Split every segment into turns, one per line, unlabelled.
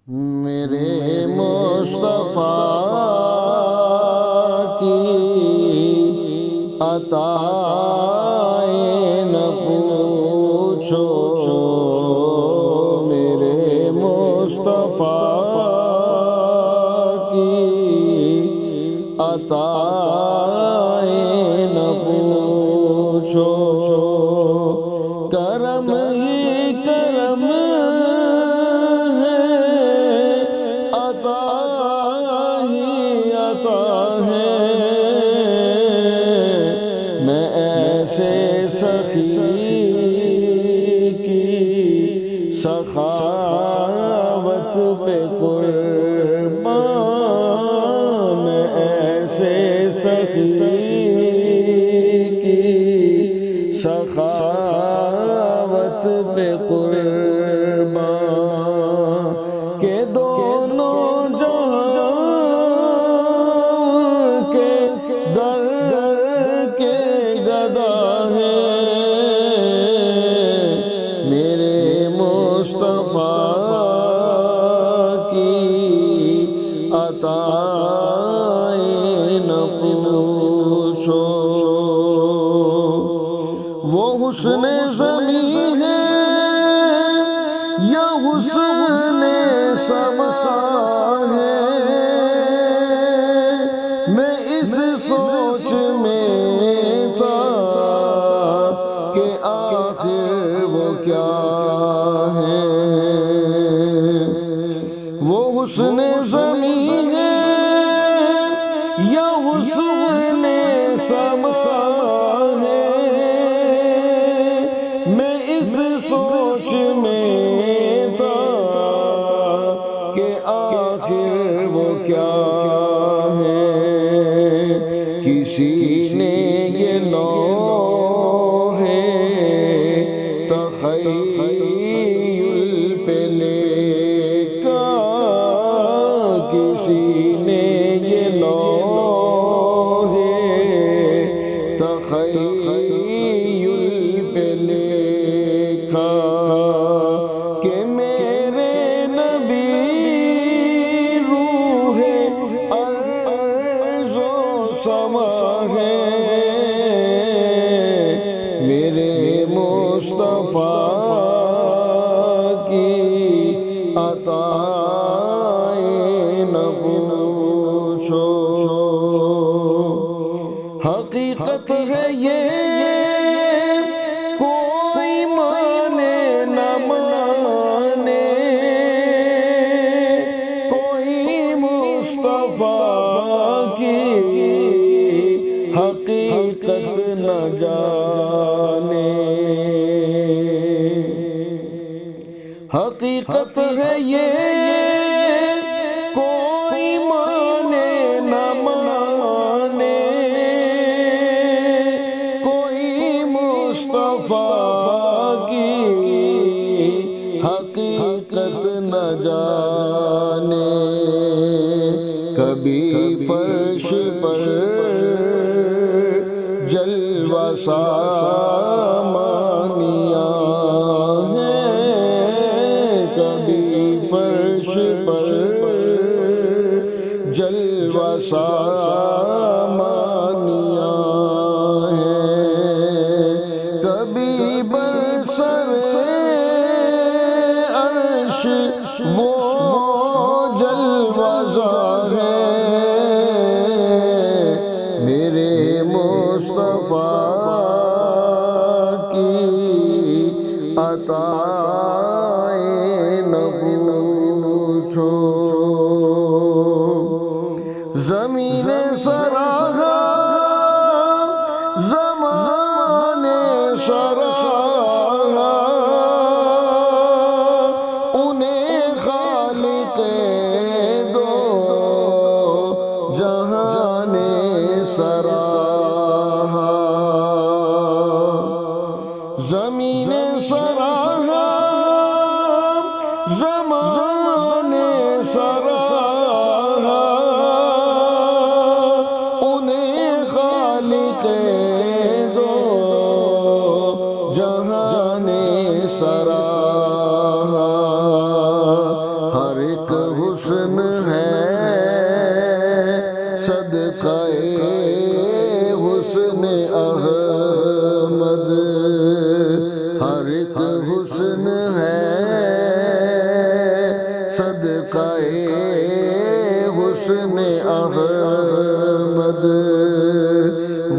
میرے مصطفیٰ کی عطائیں نہ پوچھو، میرے مصطفیٰ کی عطائیں نہ پوچھو، کرم ہی کرم ہے، عطا ہی عطا ہے، میں ایسے سخی کی سخاوت پہ قربان، میں ایسے سخی کی سخاوت پہ قربان، کہ دونوں جہاں کے در کے گدا ہیں، میرے مصطفیٰ کی عطائیں نہ پوچھو، وہ حسن زمیں ہے یا حسن سما ہے، میں اس سوچ میں تھا کہ آخر وہ کیا ہے، وہ حسن زمیں ہے یا حسن سما ہے، میں اس سوچ میں تھا کہ آخر وہ کیا ہے، کسی نے یہ لوحے تخیل پہ لکھا، کسی نے یہ لوحے تخیل پہ لکھا، کہ میرے نبی روح ارض و سما ہے، میرے مصطفیٰ کی عطائیں نہ پوچھو، حقیقت ہے یہ کوئی مانے نہ مانے، کوئی مصطفیٰ کی حقیقت نہ جانے، حقیقت ہے یہ کوئی مانے نہ مانے، کوئی مصطفیٰ کی حقیقت نہ جانے، کبھی فرش پر جلوہ سامانیاں ہیں، کبھی فرش پر جلوہ سامانیاں ہیں، کبھی برسر عرش وہ جلوہ زا ہے، میرے مصطفیٰ کی عطائیں نہ پوچھو، زمین سراہا زمان سراہا، انہیں خالق دو جہان سراہا، زمین سراہا زمان سراہا، انہیں خالق دو جہان سراہا، ہر ایک حسن ہے صدقہ حسن احمد، ہر ایک حسن ہے صدقہ حسن احمد،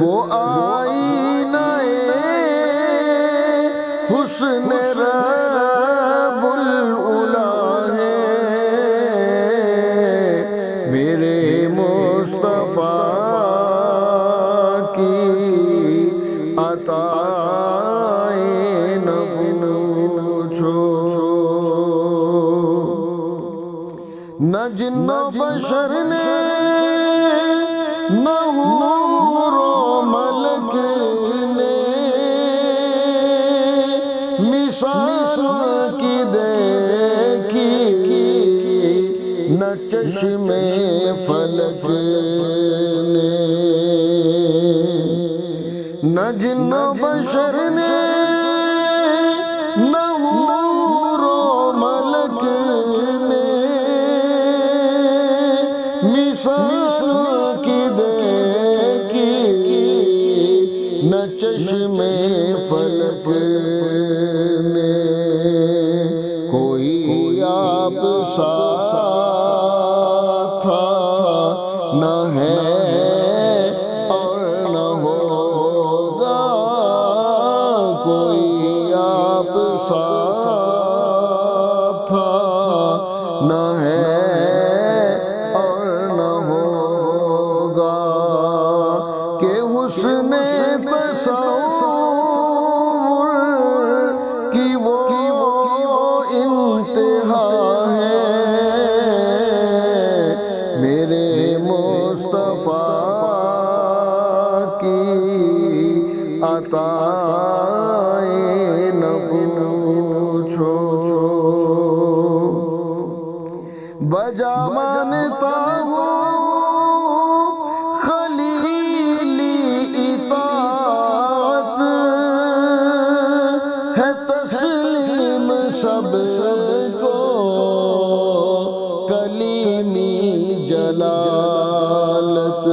وہ آئینہ حسن رب العلا ہے، میرے مصطفیٰ کی عطائیں نہ پوچھو، نہ جن و بشر نے نہ حور و ملک نے مثال کی دیکھی، نہ چشم فلک نے، نہ جن و بشر نے نہ حور و ملک نے مثال کی دیکھی، نہ چشم فلک نے، کوئی آپ سا تھا نہ ہے اور نہ ہوگا، کوئی آپ سا تھا نہ ہے اور نہ ہوگا، کہ حسن تصور کی وہ انتہا ہے، میرے مصطفیٰ کی عطائیں نہ پوچھو، بجا مانتا وہ خلیلی اطاعت ہے، تسلیم سب کو کلیمی جلالت،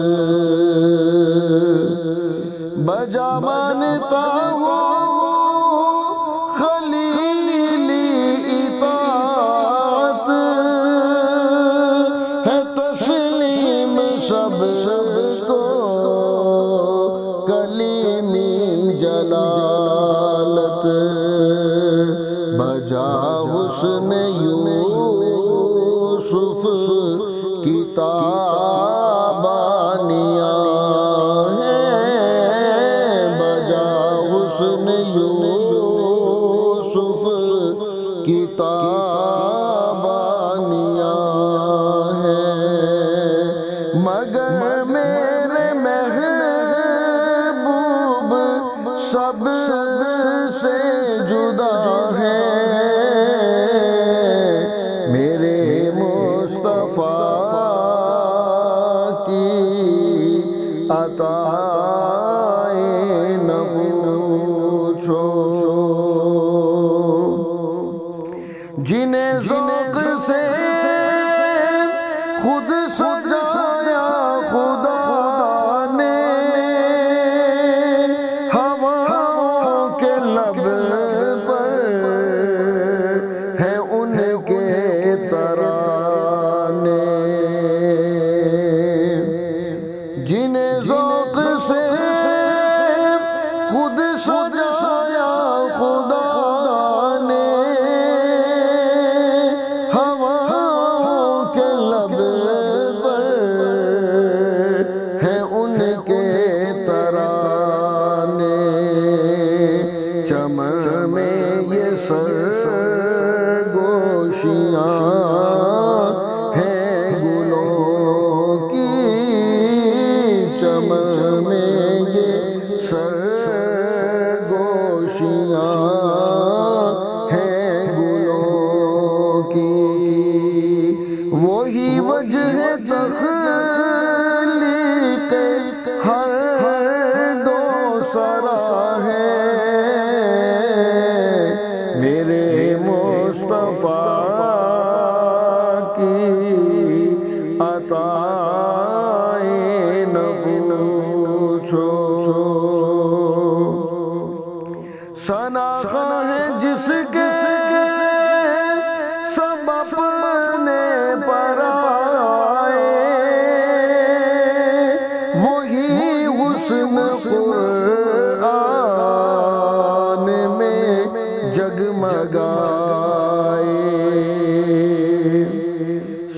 بجا مانتا وہ خلیلی اطاعت ہے، تسلیم سب کو کلیمی جلالت، بجا حسن یوسف کی تابانیاں ہیں، بجا حسن یوسف کی تابانیاں ہیں، مگر میرے محبوب سب سے جدا ہے، میرے مصطفیٰ کی عطائیں نہ پوچھو، جنہیں ذوق سے خود سجایا خدا نے، ہواؤں کے لب پر ہیں ان کے ترانے، جنہیں ذوق سے خود سجایا خدا نے، ہواؤں کے لب پر ہیں ان کے ترانے، چمن میں یہ سرگوشیاں ہیں گلوں کی، چمن میں یہ سرگوشیاں ہیں گلوں کی، وہی وجہ تخلیق ہر دو سرا ہے، میرے مصطفیٰ اپنے پر آئے، وہی حسن قرآن میں جگمگائے۔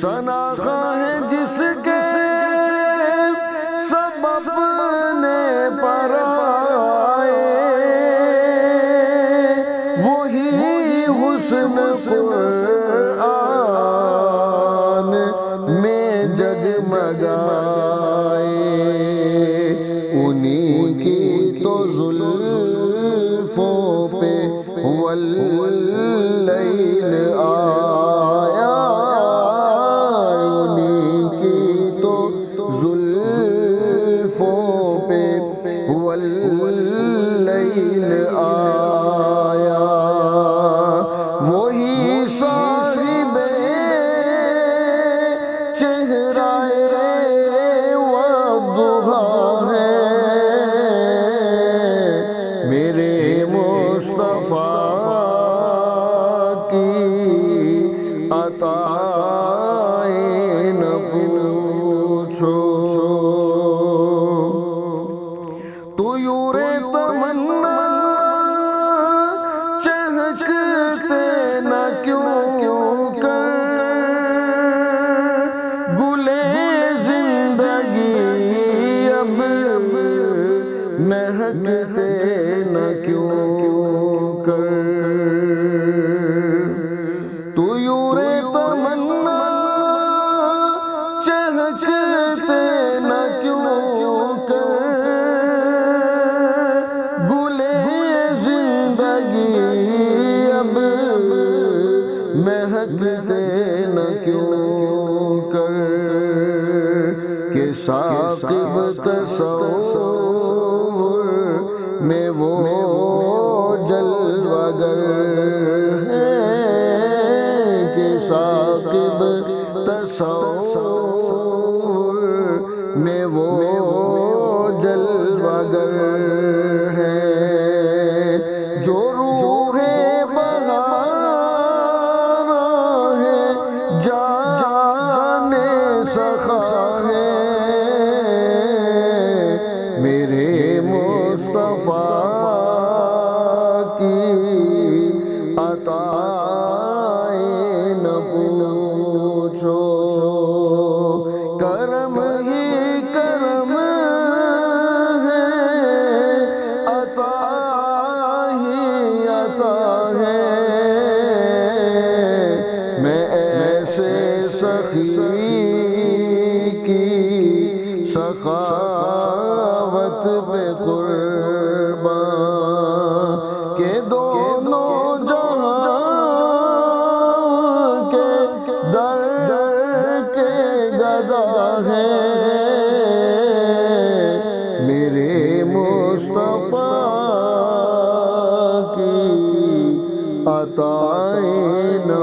ثناخواں ہے جس کے سب اپنے پر آئے، وہی حسن قرآن میں جگمگائے۔ انہی کی تو زلفوں پہ واللیل آیا، انہی کی تو زلفوں پہ واللیل آیا۔ وہی صاحب چہرہ والضحیٰ ہے، میرے مصطفیٰ کی عطائیں نہ پوچھو۔ طیور تمنا چہکتے نہ کیوں کر، گلے زندگی اب مہکتے نہ کیوں کر۔ طیور تمنا چہکتے نہ کیوں کر، گلے زندگی اب مہکتے نہ کیوں کر، کہ ثاقب تصور میں وہ جلوہ گر ہے، کہ ثاقب تصور میں وہ جلوہ گر ہے، جو روح بہار ہے، جان سخا ہے، میرے مصطفیٰ کی عطائیں نہ پوچھو۔ کرم ہی کرم ہے، عطا ہی عطا ہے، میں ایسے سخی کی سخاوت پہ قربان، کہ دونوں جہاں کے در کے گدا ہے، میرے مصطفیٰ کی عطائیں نہ